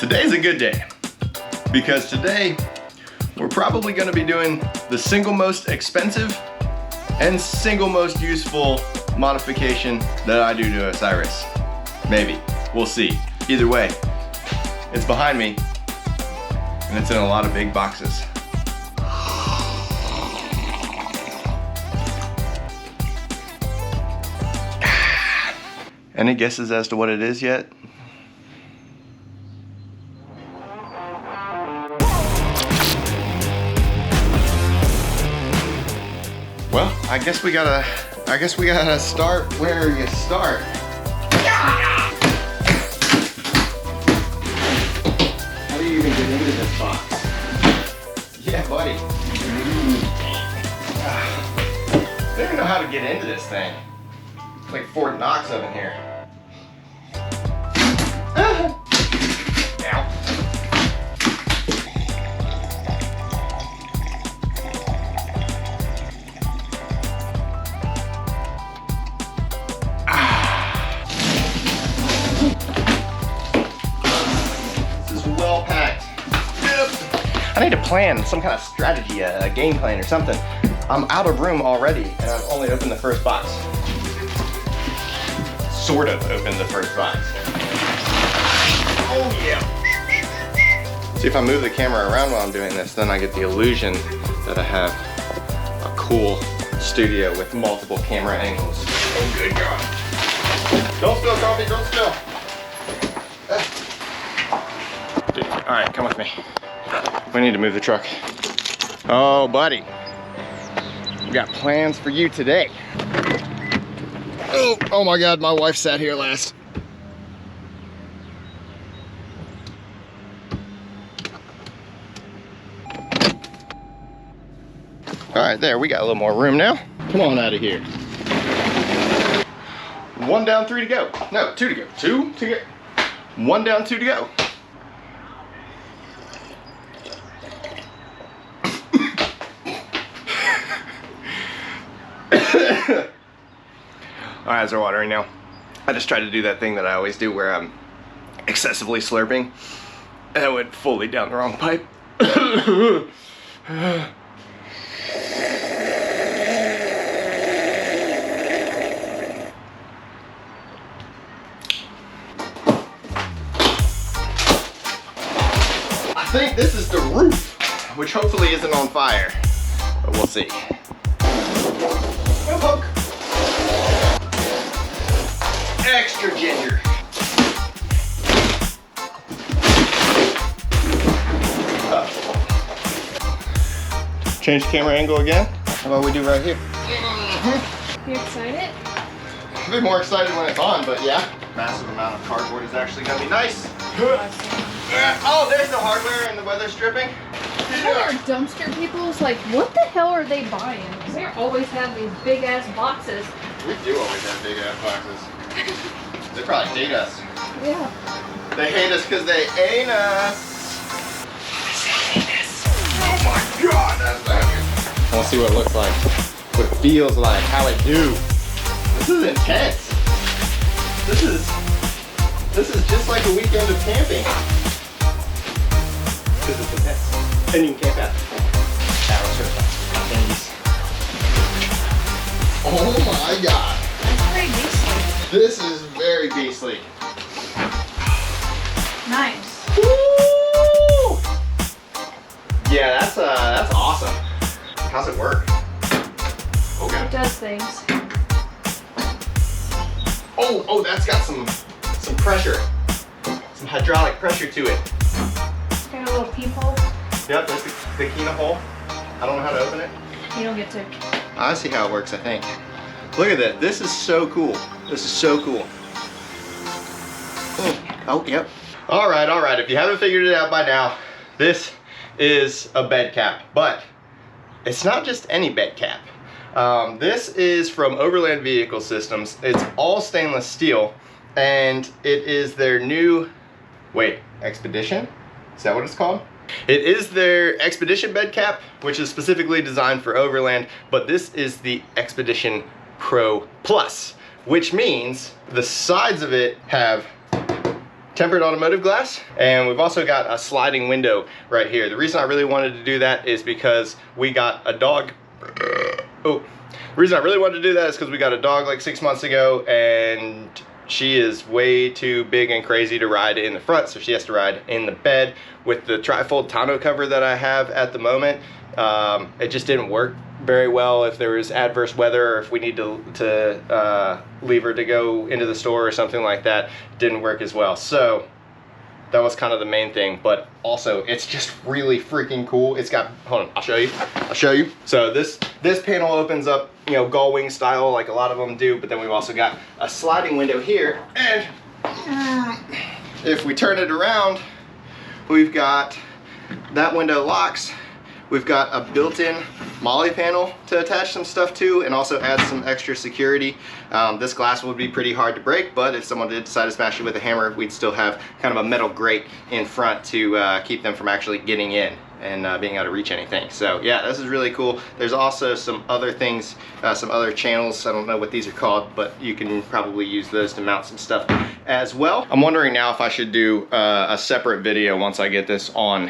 Today's a good day because today we're probably going to be doing the single most expensive and single most useful modification that I do to Osiris. Maybe. We'll see. Either way, it's behind me and it's in a lot of big boxes. Any guesses as to what it is yet? Well, I guess we gotta start where you start. How do you even get into this box? Yeah, buddy. I don't even know how to get into this thing. It's like Fort Knox up in here. Ow. I need to plan some kind of strategy, a game plan or something. I'm out of room already and I've only opened the first box. Sort of opened the first box. Oh yeah. See, if I move the camera around while I'm doing this, then I get the illusion that I have a cool studio with multiple camera angles. Oh good God. Don't spill coffee, don't spill. Dude, all right, come with me. We need to move the truck. Oh, buddy. We got plans for you today. Oh my God, my wife sat here last. All right, there, we got a little more room now. Come on out of here. 1 down, 3 to go. No, 2 to go. 2 to go. 1 down, 2 to go. My eyes are watering now. I just tried to do that thing that I always do where I'm excessively slurping and I went fully down the wrong pipe. I think this is the roof, which hopefully isn't on fire, but we'll see. No poke. Extra ginger. Change the camera angle again. How about we do right here? You excited? A bit more excited when it's on, but yeah. Massive amount of cardboard is actually gonna be nice. Oh, there's the hardware and the weather stripping. Our dumpster people's like, what the hell are they buying? Because they always have these big ass boxes. We do always have big ass boxes. They probably hate us. Yeah. They hate us because they ain't us. Oh my God, that's heavy. I want to see what it looks like, what it feels like, how it do. This is intense. This is just like a weekend of camping. Because it's intense. And you can camp out. Oh my God. That's pretty beastly. This is very beastly. Nice. Woo! Yeah, that's awesome. How's it work? Okay. It does things. Oh, that's got some pressure. Some hydraulic pressure to it. Got a little peephole. Yep, there's the Kina hole. I don't know how to open it. You don't get to. I see how it works, I think. Look at that. This is so cool. This is so cool. Oh, yep. All right. If you haven't figured it out by now, this is a bed cap, but it's not just any bed cap. This is from Overland Vehicle Systems. It's all stainless steel, and it is their new, Expedition? Is that what it's called? It is their Expedition bed cap, which is specifically designed for Overland, but this is the Expedition Pro Plus, which means the sides of it have tempered automotive glass, and we've also got a sliding window right here. The reason I really wanted to do that is because we got a dog. The reason I really wanted to do that is because we got a dog like 6 months ago, and she is way too big and crazy to ride in the front, so she has to ride in the bed. With the trifold tonneau cover that I have at the moment, it just didn't work very well if there was adverse weather, or if we need to leave her to go into the store or something like that. It didn't work as well. So that was kind of the main thing, but also it's just really freaking cool. It's got, hold on, I'll show you. So this panel opens up, you know, gull wing style like a lot of them do, but then we've also got a sliding window here, and if we turn it around, we've got that window locks. We've got a built-in molly panel to attach some stuff to, and also add some extra security. This glass would be pretty hard to break, but if someone did decide to smash it with a hammer, we'd still have kind of a metal grate in front to keep them from actually getting in and being able to reach anything. So yeah, this is really cool. There's also some other things, some other channels. I don't know what these are called, but you can probably use those to mount some stuff as well. I'm wondering now if I should do a separate video once I get this on,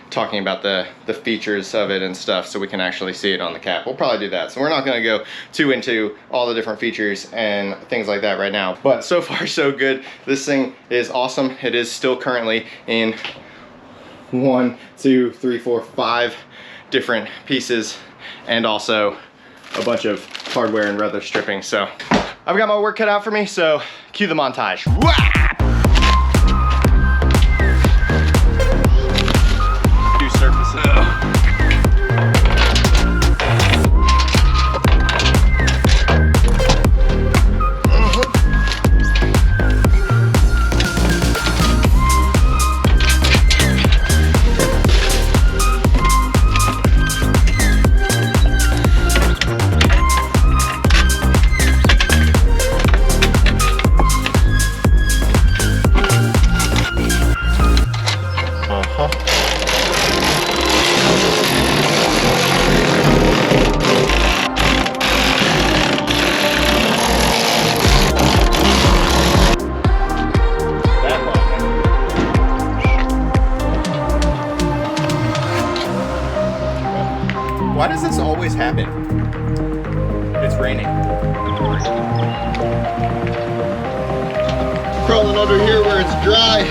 talking about the features of it and stuff, so we can actually see it on the cap. We'll probably do that. So we're not going to go too into all the different features and things like that right now, but so far so good. This thing is awesome. It is still currently in 1, 2, 3, 4, 5 different pieces, and also a bunch of hardware and leather stripping. So I've got my work cut out for me, so cue the montage. Wah! Why does this always happen? It's raining. Crawling under here where it's dry.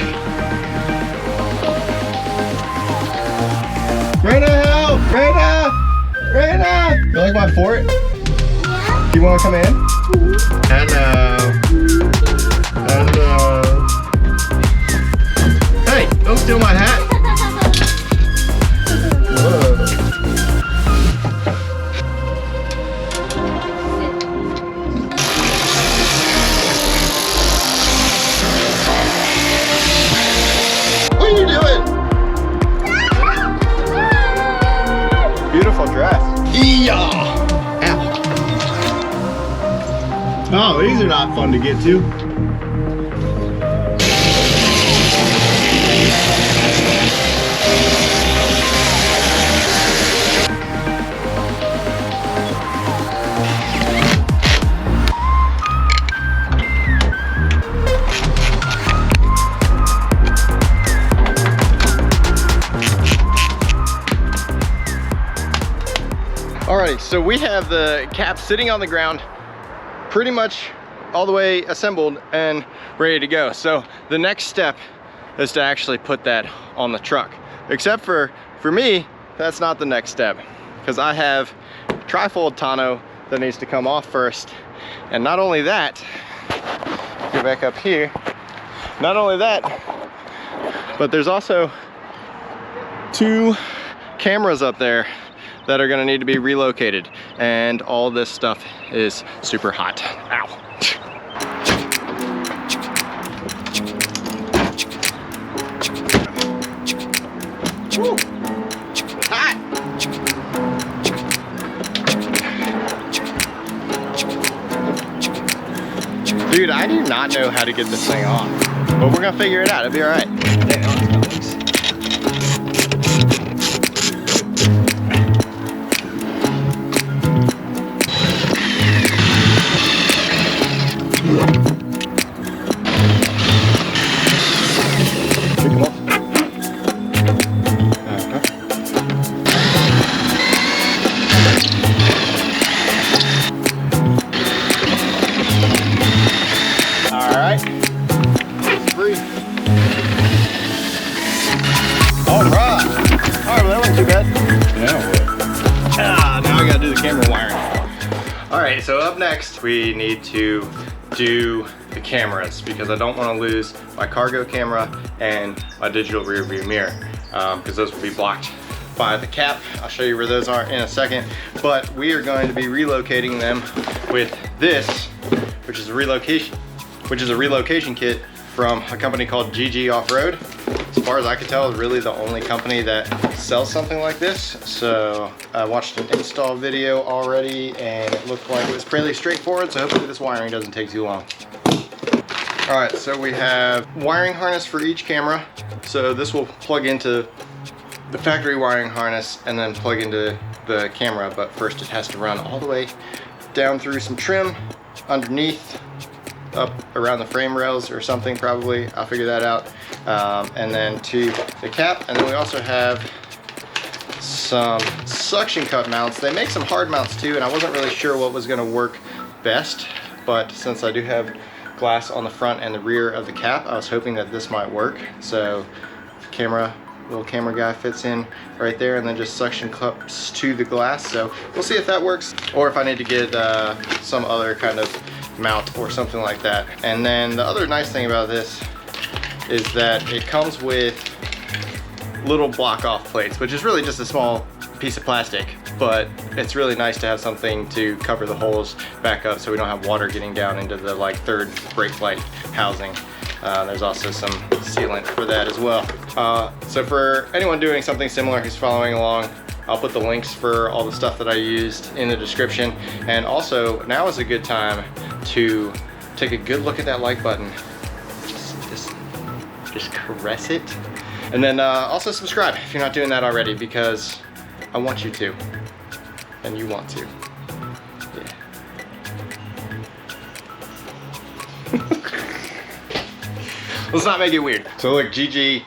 Raina, help! Raina! Raina! You like my fort? Yeah. Do you want to come in? Hello. Hello. Hey, don't steal my hat. Whoa. What are you doing? Beautiful dress. Yeah. Ow. Oh, these are not fun to get to. Alrighty, so we have the cap sitting on the ground, pretty much all the way assembled and ready to go. So the next step is to actually put that on the truck. Except for me, that's not the next step, because I have trifold tonneau that needs to come off first. And not only that, go back up here, not only that, but there's also 2 cameras up there that are gonna need to be relocated, and all this stuff is super hot. Ow. Woo. It's hot. Dude, I do not know how to get this thing on, but we're gonna figure it out. It'll be all right. All right, well, that wasn't too bad. Now I gotta do the camera wiring. All right, so up next, we need to do the cameras because I don't want to lose my cargo camera and my digital rear view mirror because those will be blocked by the cap. I'll show you where those are in a second, but we are going to be relocating them with this, which is a relocation kit from a company called GG Offroad. As far as I can tell, really the only company that sells something like this. So I watched an install video already and it looked like it was fairly straightforward, so hopefully this wiring doesn't take too long. All right, so we have wiring harness for each camera. So this will plug into the factory wiring harness and then plug into the camera, but first it has to run all the way down through some trim underneath, up around the frame rails or something probably. I'll figure that out. And then to the cap. And then we also have some suction cup mounts. They make some hard mounts too, and I wasn't really sure what was gonna work best, but since I do have glass on the front and the rear of the cap, I was hoping that this might work. So little camera guy fits in right there, and then just suction cups to the glass. So we'll see if that works, or if I need to get some other kind of mount or something like that. And then the other nice thing about this is that it comes with little block off plates, which is really just a small piece of plastic, but it's really nice to have something to cover the holes back up so we don't have water getting down into the third brake light housing. There's also some sealant for that as well. So for anyone doing something similar who's following along, I'll put the links for all the stuff that I used in the description. And also, now is a good time to take a good look at that like button. Just caress it. And then also subscribe if you're not doing that already, because I want you to, and you want to. Yeah. Let's not make it weird. So look, GG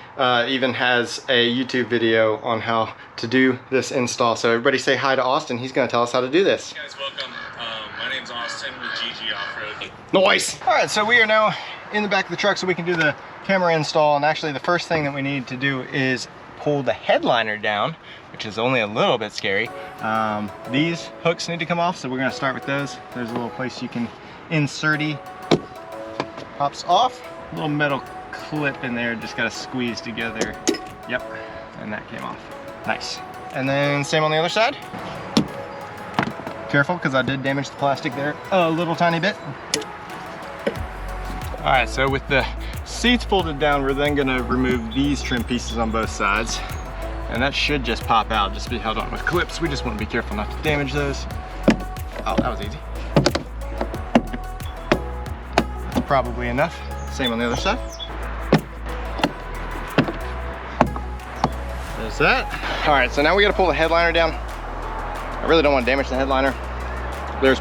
even has a YouTube video on how to do this install. So everybody say hi to Austin. He's gonna tell us how to do this. Hey guys, welcome. My name's Austin with GG Offroad. Nice. All right, so we are now in the back of the truck so we can do the camera install. And actually the first thing that we need to do is pull the headliner down, which is only a little bit scary. These hooks need to come off, so we're gonna start with those. There's a little place you can insert-y. Pops off. A little metal clip in there, just gotta squeeze together. Yep, and that came off. Nice. And then same on the other side. Careful, because I did damage the plastic there a little tiny bit. All right, so with the seats folded down, we're then gonna remove these trim pieces on both sides. And that should just pop out, just be held on with clips. We just want to be careful not to damage those. Oh, that was easy. That's probably enough. Same on the other side. There's that. All right, so now we gotta pull the headliner down. I really don't want to damage the headliner. There's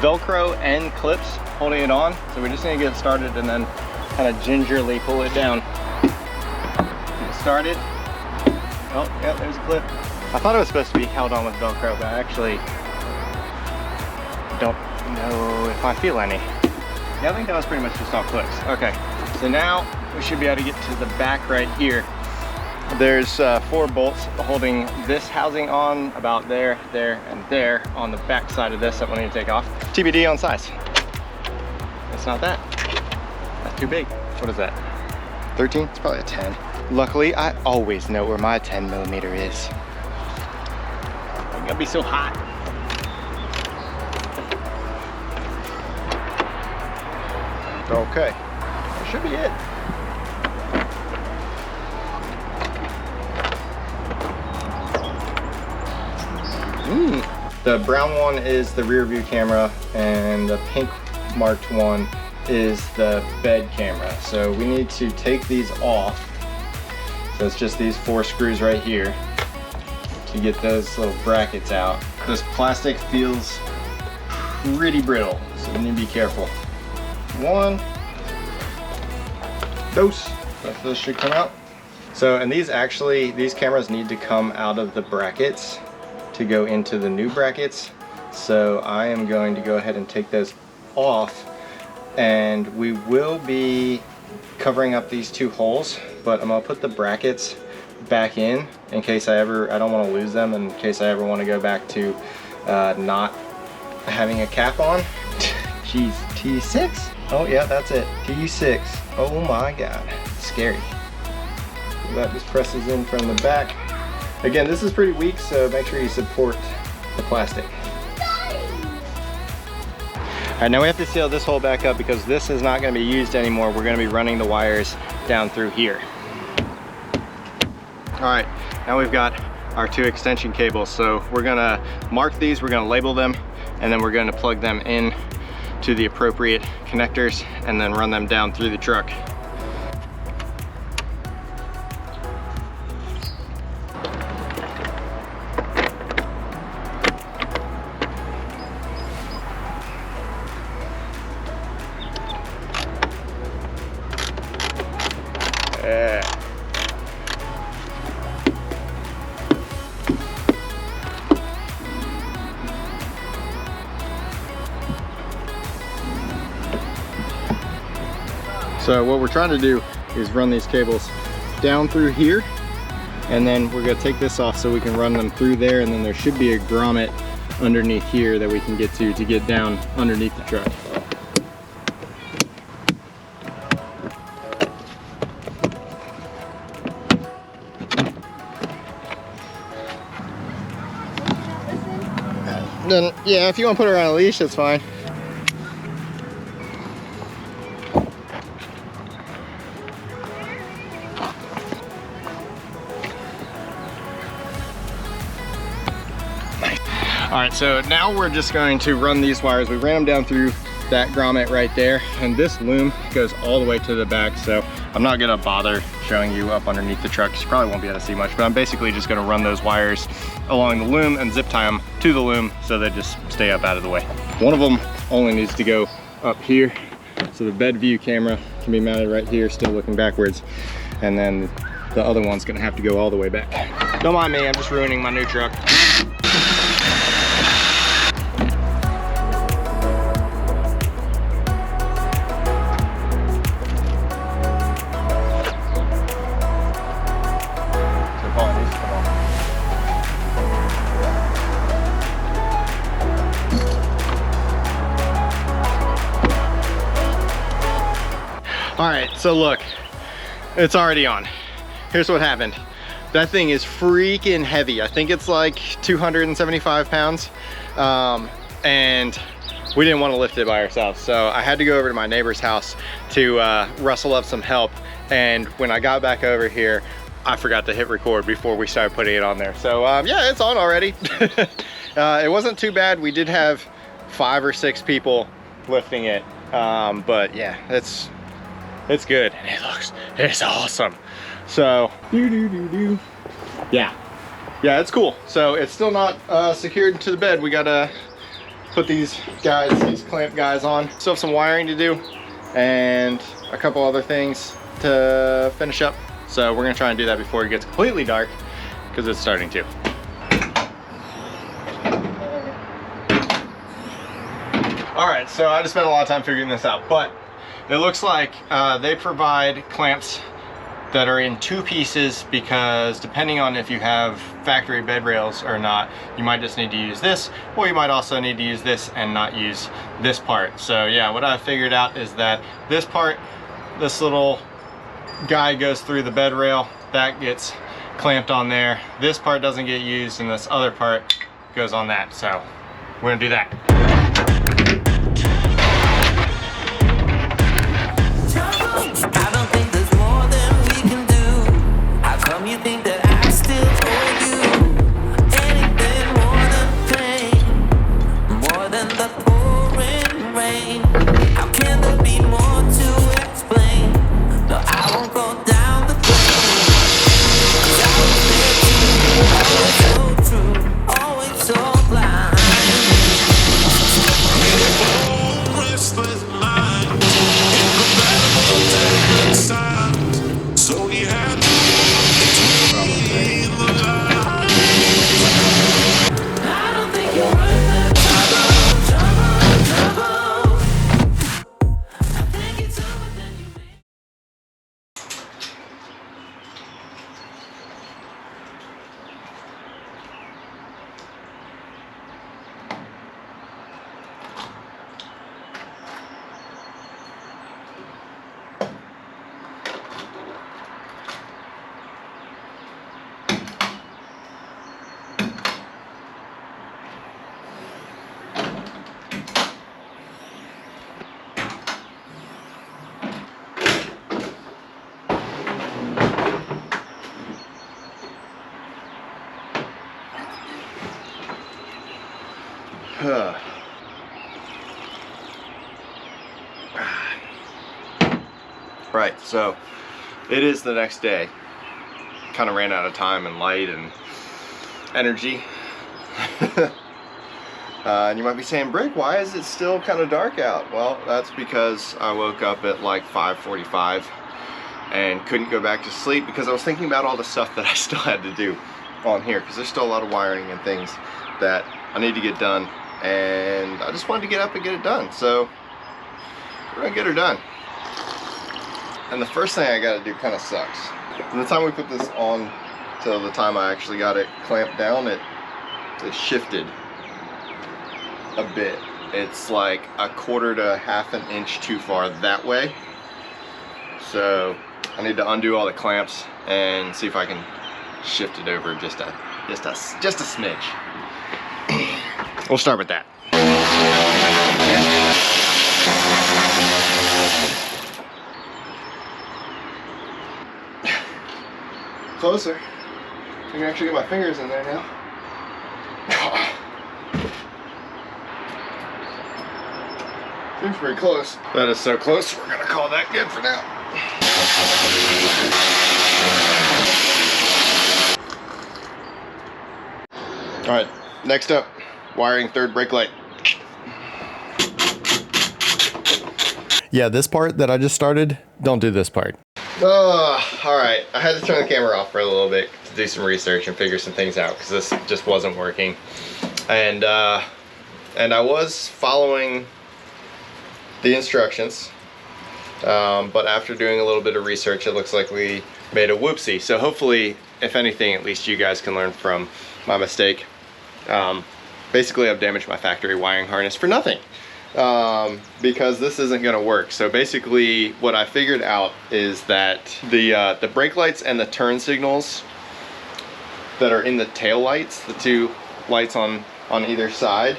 Velcro and clips holding it on, so we just need to get started and then kind of gingerly pull it down. Get started. Oh, yeah, there's a clip. I thought it was supposed to be held on with Velcro, but I actually don't know if I feel any. Yeah, I think that was pretty much just all clips. Okay, so now we should be able to get to the back right here. There's 4 bolts holding this housing on, about there, there, and there on the back side of this that we'll need to take off. TBD on size. It's not that. That's too big. What is that? 13? It's probably a 10. Luckily, I always know where my 10mm is. I'm gonna be so hot. Okay, that should be it. The brown one is the rear view camera, and the pink marked one is the bed camera. So we need to take these off. So it's just these 4 screws right here to get those little brackets out. This plastic feels pretty brittle, so we need to be careful. 1, dose. Those should come out. So, and these cameras need to come out of the brackets to go into the new brackets. So I am going to go ahead and take those off, and we will be covering up these 2 holes, but I'm gonna put the brackets back in case I don't want to lose them, in case I ever want to go back to not having a cap on. Jeez, T6? Oh yeah, that's it, T6. Oh my God, scary. That just presses in from the back. Again, this is pretty weak, so make sure you support the plastic. All right, now we have to seal this hole back up because this is not going to be used anymore. We're going to be running the wires down through here. All right, now we've got our 2 extension cables. So we're going to mark these, we're going to label them, and then we're going to plug them in to the appropriate connectors and then run them down through the truck. So what we're trying to do is run these cables down through here, and then we're gonna take this off so we can run them through there, and then there should be a grommet underneath here that we can get to get down underneath the truck. Then, yeah, if you want to put her on a leash, that's fine. All right, so now we're just going to run these wires. We ran them down through that grommet right there, and this loom goes all the way to the back, so I'm not gonna bother showing you up underneath the truck. You probably won't be able to see much, but I'm basically just gonna run those wires along the loom and zip tie them to the loom so they just stay up out of the way. One of them only needs to go up here, so the bed view camera can be mounted right here, still looking backwards, and then the other one's gonna have to go all the way back. Don't mind me, I'm just ruining my new truck. All right, so look, it's already on. Here's what happened. That thing is freaking heavy. I think it's like 275 pounds. And we didn't want to lift it by ourselves. So I had to go over to my neighbor's house to rustle up some help. And when I got back over here, I forgot to hit record before we started putting it on there. So yeah, it's on already. It wasn't too bad. We did have 5 or 6 people lifting it. But yeah, it's good, and it's awesome. So, yeah, it's cool. So it's still not secured to the bed. We gotta put these clamp guys on. Still have some wiring to do and a couple other things to finish up. So we're gonna try and do that before it gets completely dark, because it's starting to. All right, so I just spent a lot of time figuring this out, but it looks like they provide clamps that are in 2 pieces, because depending on if you have factory bed rails or not, you might just need to use this, or you might also need to use this and not use this part. So yeah, what I figured out is that this part, this little guy goes through the bed rail, that gets clamped on there. This part doesn't get used, and this other part goes on that. So we're gonna do that. I don't think there's more than we can do. How come you think that I still owe you anything more than pain, more than the pouring rain? How can there be more to explain? No, I won't go down the drain, 'cause I was there too, always so true, always so blind. Right, so it is the next day. Kind of ran out of time and light and energy. And you might be saying, Brick, why is it still kind of dark out? Well, that's because I woke up at like 5:45 and couldn't go back to sleep because I was thinking about all the stuff that I still had to do on here, because there's still a lot of wiring and things that I need to get done, and I just wanted to get up and get it done. So we're gonna get her done. And the first thing I gotta do kind of sucks. From the time we put this on till the time I actually got it clamped down, it shifted a bit. It's like 1/4 to 1/2 an inch too far that way. So I need to undo all the clamps and see if I can shift it over just a smidge. We'll start with that. Closer. I can actually get my fingers in there now. Seems pretty close. That is so close, we're gonna call that good for now. All right, next up, wiring third brake light. Yeah, this part that I just started, don't do this part. All right, I had to turn the camera off for a little bit to do some research and figure some things out, because this just wasn't working. And I was following the instructions, but after doing a little bit of research, it looks like we made a whoopsie. So hopefully, if anything, at least you guys can learn from my mistake. Basically, I've damaged my factory wiring harness for nothing, because this isn't going to work. So basically, what I figured out is that the brake lights and the turn signals that are in the tail lights, the two lights on either side,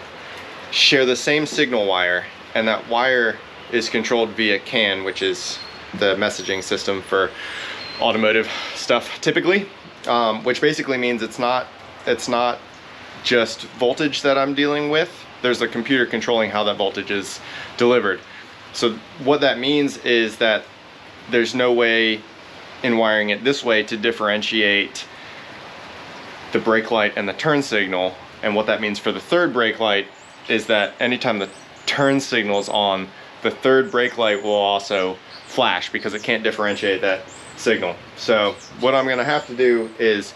share the same signal wire, and that wire is controlled via CAN, which is the messaging system for automotive stuff typically, which basically means it's not just voltage that I'm dealing with. There's a computer controlling how that voltage is delivered. So what that means is that there's no way in wiring it this way to differentiate the brake light and the turn signal. And what that means for the third brake light is that anytime the turn signal is on, the third brake light will also flash because it can't differentiate that signal. So what I'm gonna have to do is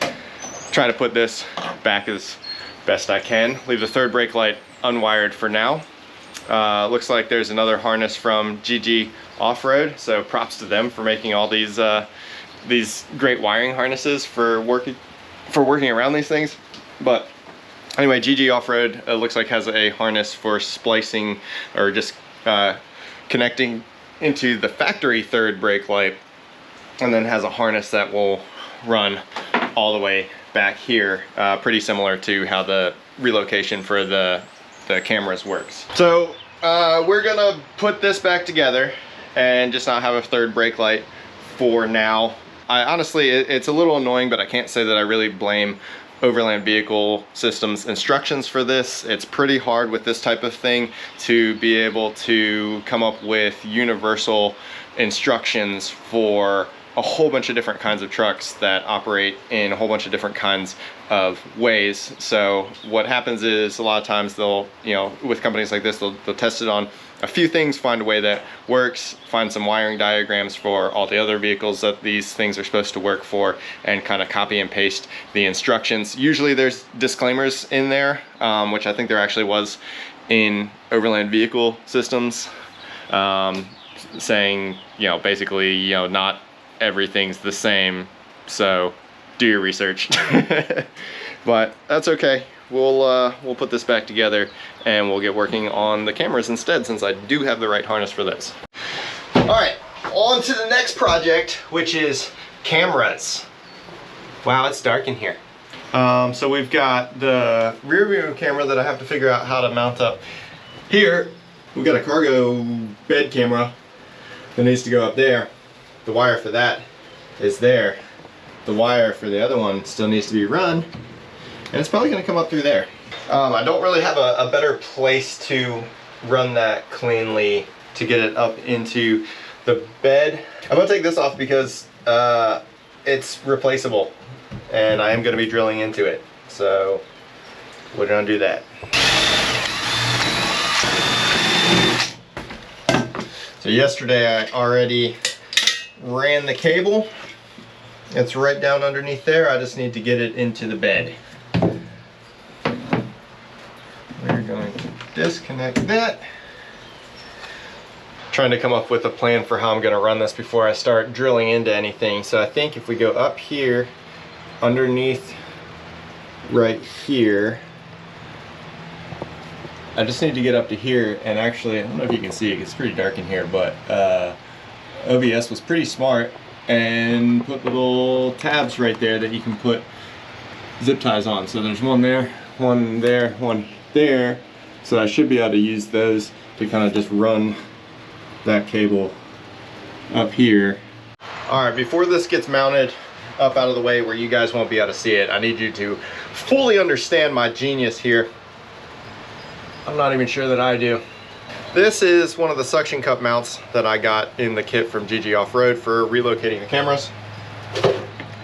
try to put this back as best I can. Leave the third brake light unwired for now. Looks like there's another harness from GG Offroad, so props to them for making all these great wiring harnesses for working around these things. But anyway, GG Offroad looks like has a harness for splicing or just connecting into the factory third brake light, and then has a harness that will run all the way back here, pretty similar to how the relocation for the cameras works. So we're gonna put this back together and just not have a third brake light for now. I honestly, it's a little annoying, but I can't say that I really blame Overland Vehicle Systems instructions for this. It's pretty hard with this type of thing to be able to come up with universal instructions for a whole bunch of different kinds of trucks that operate in a whole bunch of different kinds of ways. So what happens is a lot of times they'll, with companies like this, they'll test it on a few things, find a way that works, find some wiring diagrams for all the other vehicles that these things are supposed to work for, and kind of copy and paste the instructions. Usually there's disclaimers in there, which I think there actually was in Overland Vehicle Systems, saying, basically, not everything's the same, so do your research. But that's okay. We'll put this back together and we'll get working on the cameras instead, since I do have the right harness for this. All right, on to the next project, which is cameras. Wow, it's dark in here. So we've got the rear view camera that I have to figure out how to mount up here. We've got a cargo bed camera that needs to go up there. The wire for that is there. The wire for the other one still needs to be run, and it's probably going to come up through there. I don't really have a better place to run that cleanly to get it up into the bed. I'm gonna take this off because it's replaceable and I am gonna be drilling into it. So we're gonna do that. So yesterday I already ran the cable. It's right down underneath there. I just need to get it into the bed. We're going to disconnect that. Trying to come up with a plan for how I'm going to run this before I start drilling into anything. So I think if we go up here, underneath right here, I just need to get up to here, and actually, I don't know if you can see it, it's pretty dark in here, but OVS was pretty smart and put little tabs right there that you can put zip ties on. So there's one there, one there, one there. So I should be able to use those to kind of just run that cable up here. All right, before this gets mounted up out of the way where you guys won't be able to see it, I need you to fully understand my genius here. I'm not even sure that I do. This is one of the suction cup mounts that I got in the kit from GG Offroad for relocating the cameras.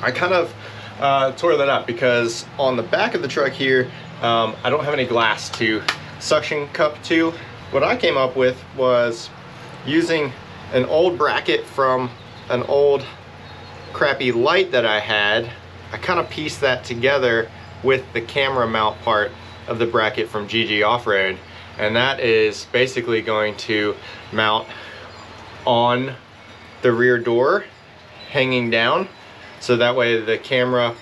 I kind of tore that up because on the back of the truck here, I don't have any glass to suction cup to. What I came up with was using an old bracket from an old crappy light that I had. I kind of pieced that together with the camera mount part of the bracket from GG Offroad, and that is basically going to mount on the rear door hanging down, so that way the camera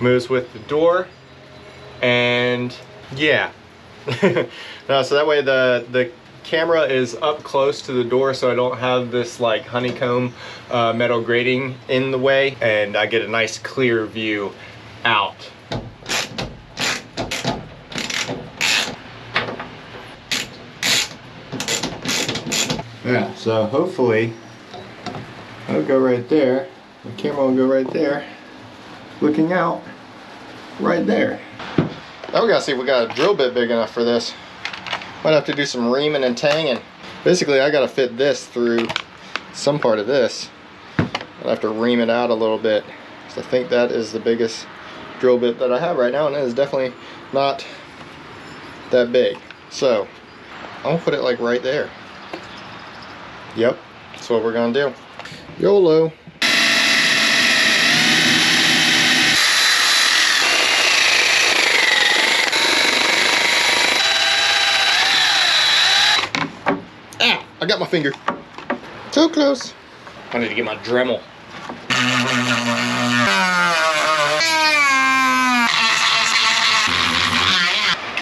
moves with the door. And yeah, no, so that way the camera is up close to the door, so I don't have this like honeycomb metal grating in the way, and I get a nice clear view out. Yeah, so hopefully it'll go right there. The camera will go right there, looking out right there. Now we gotta see if we got a drill bit big enough for this. Might have to do some reaming and tanging. Basically, I gotta fit this through some part of this. I'll have to ream it out a little bit. So I think that is the biggest drill bit that I have right now, and it is definitely not that big. So I'm gonna put it like right there. Yep, that's what we're gonna do. YOLO. Ah, I got my finger. So close. I need to get my Dremel.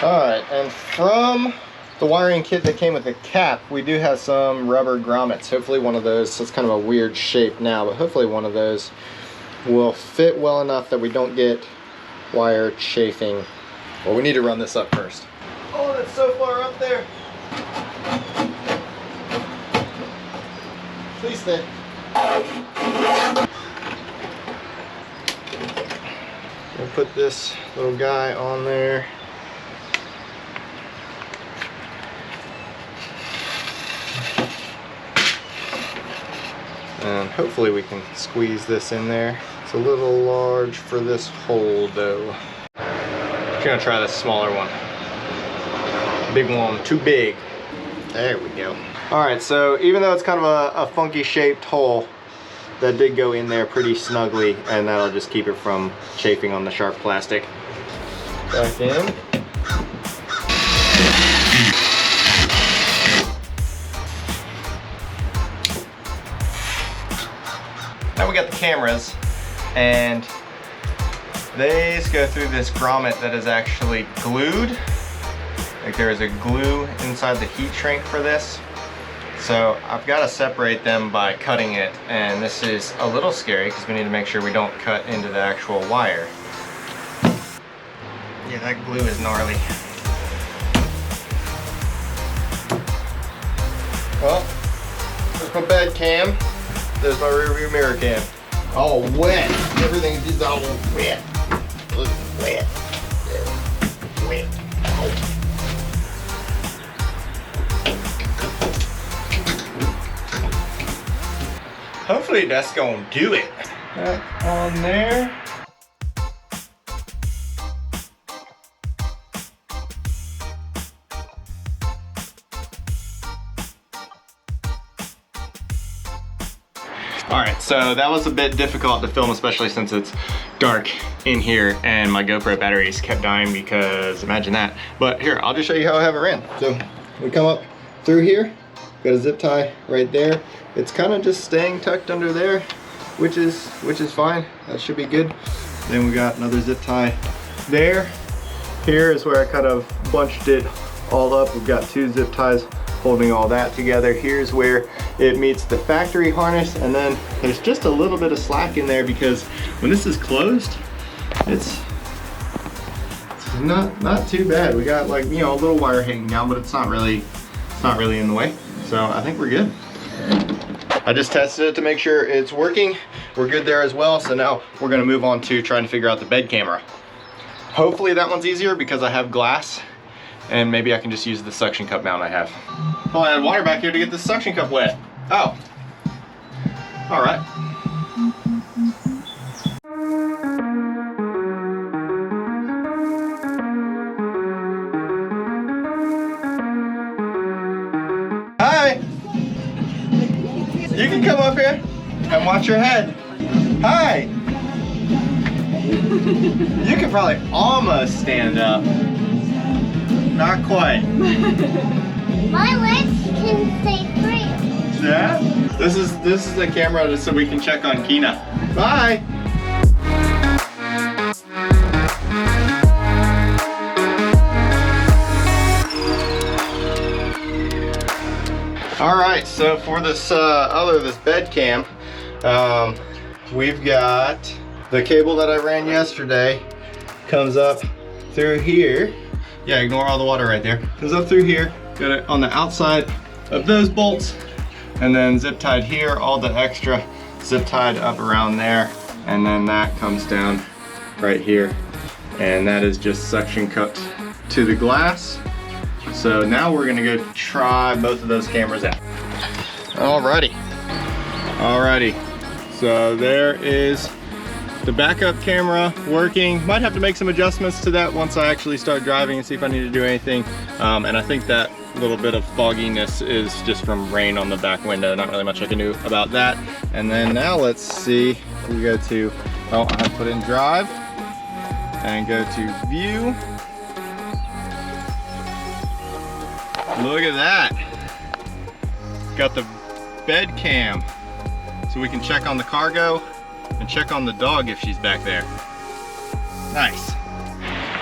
Alright, and from the wiring kit that came with the cap, we do have some rubber grommets. Hopefully one of those, it's kind of a weird shape now, but hopefully one of those will fit well enough that we don't get wire chafing. Well, we need to run this up first. Oh, that's so far up there. Please stay. We'll put this little guy on there. And hopefully we can squeeze this in there. It's a little large for this hole though. I'm gonna try this smaller one. Big one, too big. There we go. All right, so even though it's kind of a funky shaped hole, that did go in there pretty snugly, and that'll just keep it from chafing on the sharp plastic. Back in. Now we got the cameras, and these go through this grommet that is actually glued. Like there is a glue inside the heat shrink for this. So I've got to separate them by cutting it, and this is a little scary because we need to make sure we don't cut into the actual wire. Yeah, that glue is gnarly. Well, there's my bed cam. There's my rear view mirror cam. All wet. Everything is all wet. Look, wet. Wet. hopefully that's gonna do it. That on there. All right, so that was a bit difficult to film, especially since it's dark in here and my GoPro batteries kept dying because imagine that. But here, I'll just show you how I have it ran. So we come up through here, got a zip tie right there. It's kind of just staying tucked under there, which is fine. That should be good. Then we got another zip tie there. Here is where I kind of bunched it all up. We've got 2 zip ties holding all that together. Here's where it meets the factory harness, and then there's just a little bit of slack in there because when this is closed, it's not too bad. We got, like, you know, a little wire hanging down, but it's not really in the way. So I think we're good. I just tested it to make sure it's working. We're good there as well. So now we're gonna move on to trying to figure out the bed camera. Hopefully that one's easier because I have glass, and maybe I can just use the suction cup mount I have. Oh, I had water back here to get the suction cup wet. Oh, all right. Hi. You can come up here and watch your head. Hi. You can probably almost stand up. Not quite. My legs can stay free. Yeah? This is the camera just so we can check on Kina. Bye! Alright, so for this this bed cam, we've got the cable that I ran yesterday comes up through here. Yeah, ignore all the water right there. Comes up through here, got it on the outside of those bolts, and then zip tied here, all the extra zip tied up around there, and then that comes down right here. And that is just suction cupped to the glass. So now we're gonna go try both of those cameras out. Alrighty. So there is the backup camera working. Might have to make some adjustments to that once I actually start driving and see if I need to do anything. And I think that little bit of fogginess is just from rain on the back window. Not really much I can do about that. And then now let's see, we go to, oh, I put in drive and go to view. Look at that. Got the bed cam. So we can check on the cargo and check on the dog if she's back there. Nice.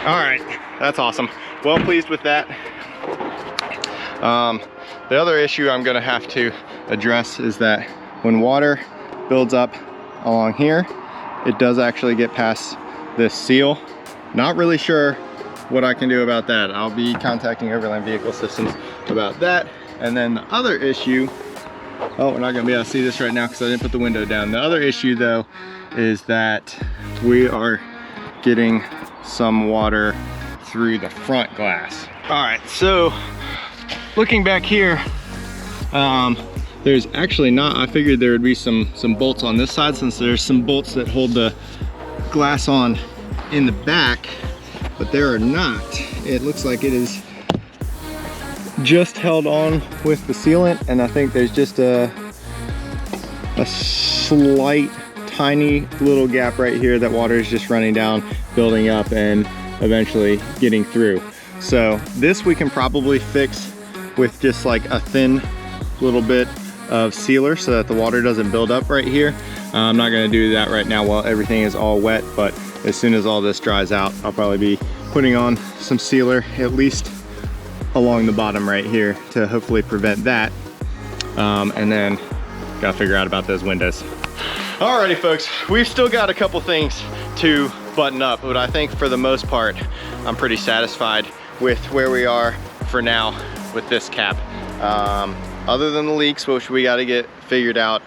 All right, that's awesome. Well pleased with that. The other issue I'm gonna have to address is that when water builds up along here, it does actually get past this seal. Not really sure what I can do about that. I'll be contacting Overland Vehicle Systems about that. And then the other issue, oh, we're not gonna be able to see this right now because I didn't put the window down. The other issue though is that we are getting some water through the front glass. All right, so looking back here, there's actually not, I figured there would be some bolts on this side since there's some bolts that hold the glass on in the back, but there are not. It looks like it is just held on with the sealant, and I think there's just a slight tiny little gap right here that water is just running down, building up, and eventually getting through. So this we can probably fix with just like a thin little bit of sealer so that the water doesn't build up right here. I'm not gonna do that right now while everything is all wet, but as soon as all this dries out, I'll probably be putting on some sealer, at least along the bottom right here, to hopefully prevent that. And then gotta figure out about those windows. Alrighty folks, we've still got a couple things to button up, but I think for the most part, I'm pretty satisfied with where we are for now with this cap. Other than the leaks, which we gotta get figured out,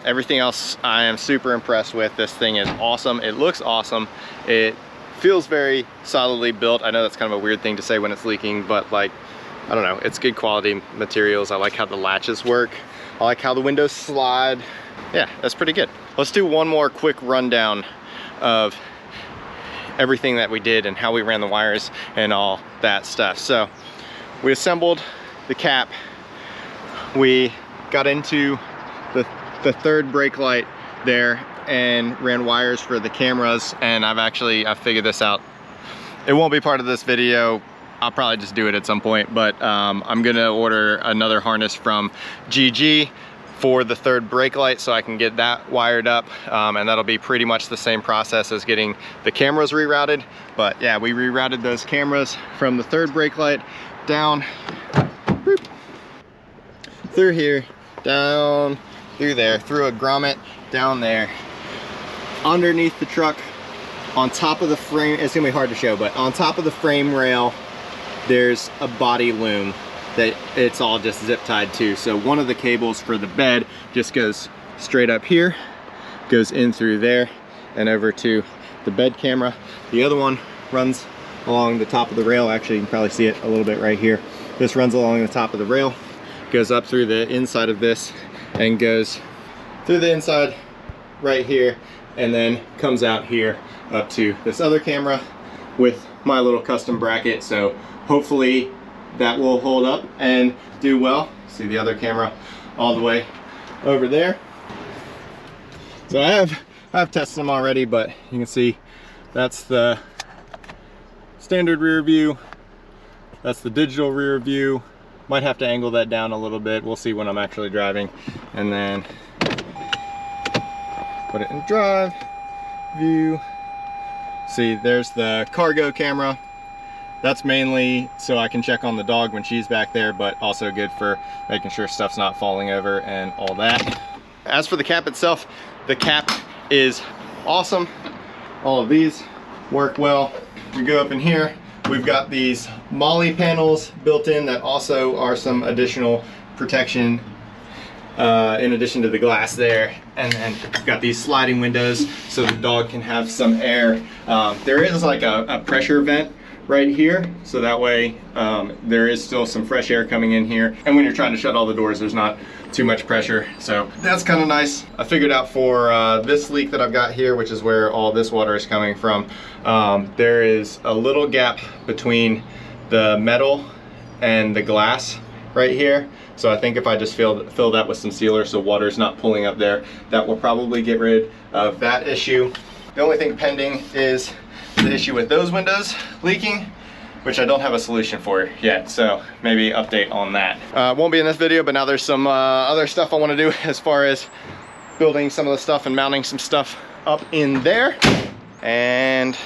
everything else I am super impressed with. This thing is awesome. It looks awesome. It feels very solidly built. I know that's kind of a weird thing to say when it's leaking, but like, I don't know, it's good quality materials. I like how the latches work. I like how the windows slide. yeah, that's pretty good. Let's do one more quick rundown of everything that we did and how we ran the wires and all that stuff. So we assembled the cap. We got into the third brake light there and ran wires for the cameras, and I figured this out. It won't be part of this video. I'll probably just do it at some point, but I'm gonna order another harness from GG for the third brake light so I can get that wired up, and that'll be pretty much the same process as getting the cameras rerouted. But yeah, we rerouted those cameras from the third brake light down through here, down through there, through a grommet, down there, underneath the truck, on top of the frame. It's gonna be hard to show, but on top of the frame rail, there's a body loom that it's all just zip tied to. So one of the cables for the bed just goes straight up here, goes in through there and over to the bed camera. The other one runs along the top of the rail. Actually, you can probably see it a little bit right here. This runs along the top of the rail, goes up through the inside of this and goes through the inside right here, and then comes out here up to this other camera with my little custom bracket. So hopefully that will hold up and do well. See the other camera all the way over there. So I've tested them already, but you can see that's the standard rear view, that's the digital rear view. Might have to angle that down a little bit. We'll see when I'm actually driving. And then put it in drive view. See, there's the cargo camera. That's mainly so I can check on the dog when she's back there, but also good for making sure stuff's not falling over and all that. As for the cap itself, the cap is awesome. All of these work well. We go up in here, we've got these MOLLE panels built in that also are some additional protection in addition to the glass there. And then we've got these sliding windows so the dog can have some air. There is like a pressure vent right here, so that way there is still some fresh air coming in here, and when you're trying to shut all the doors, there's not too much pressure, so that's kind of nice. I figured out for this leak that I've got here, which is where all this water is coming from, there is a little gap between the metal and the glass right here. So I think if I just fill that with some sealer so water's not pulling up there, that will probably get rid of that issue. The only thing pending is the issue with those windows leaking, which I don't have a solution for yet, so maybe update on that. Won't be in this video, but now there's some other stuff I want to do as far as building some of the stuff and mounting some stuff up in there. And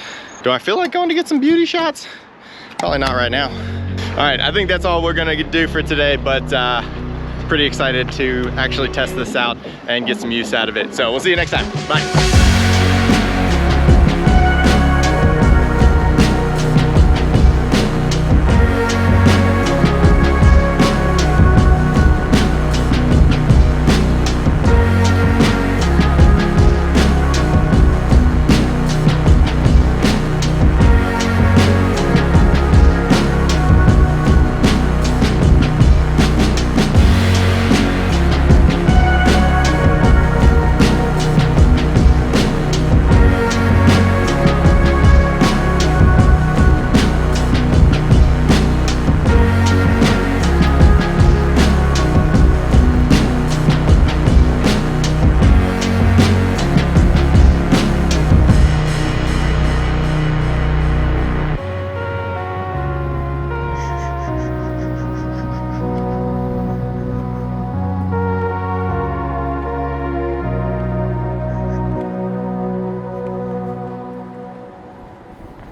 do I feel like going to get some beauty shots? Probably not right now. All right, I think that's all we're gonna do for today, but pretty excited to actually test this out and get some use out of it. So we'll see you next time. Bye.